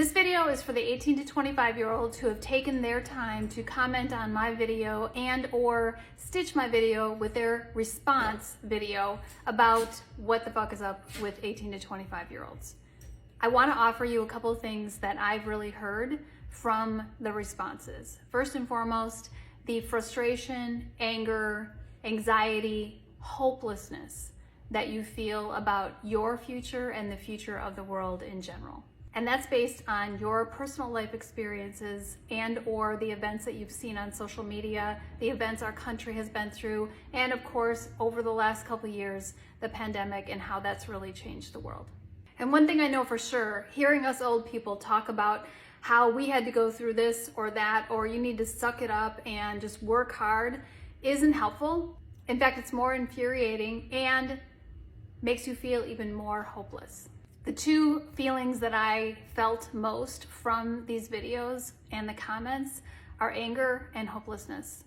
This video is for the 18 to 25-year-olds who have taken their time to comment on my video and or stitch my video with their response video about what the fuck is up with 18 to 25-year-olds. I want to offer you a couple of things that I've really heard from the responses. First and foremost, the frustration, anger, anxiety, hopelessness that you feel about your future and the future of the world in general. And that's based on your personal life experiences and or the events that you've seen on social media, the events our country has been through, and of course, over the last couple of years, the pandemic and how that's really changed the world. And one thing I know for sure, hearing us old people talk about how we had to go through this or that, or you need to suck it up and just work hard, isn't helpful. In fact, it's more infuriating and makes you feel even more hopeless. The two feelings that I felt most from these videos and the comments are anger and hopelessness.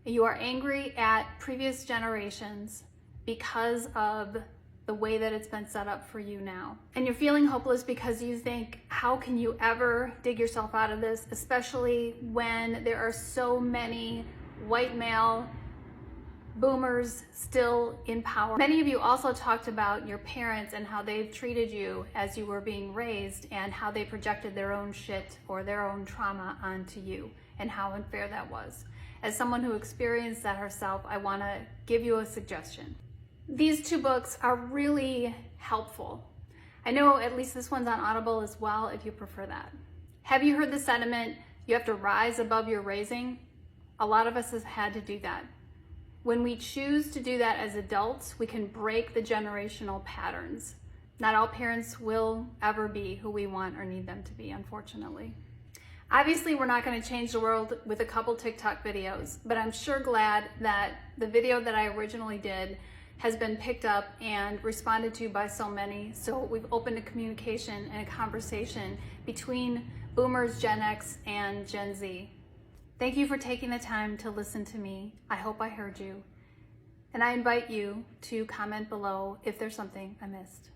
You are angry at previous generations because of the way that it's been set up for you now. And you're feeling hopeless because you think, how can you ever dig yourself out of this, especially when there are so many white male boomers still in power. Many of you also talked about your parents and how they've treated you as you were being raised and how they projected their own shit or their own trauma onto you and how unfair that was. As someone who experienced that herself, I want to give you a suggestion. These two books are really helpful. I know at least this one's on Audible as well if you prefer that. Have you heard the sentiment, you have to rise above your raising? A lot of us have had to do that. When we choose to do that as adults, we can break the generational patterns. Not all parents will ever be who we want or need them to be, unfortunately. Obviously, we're not going to change the world with a couple TikTok videos, but I'm sure glad that the video that I originally did has been picked up and responded to by so many. So we've opened a communication and a conversation between Boomers, Gen X, and Gen Z. Thank you for taking the time to listen to me. I hope I heard you. And I invite you to comment below if there's something I missed.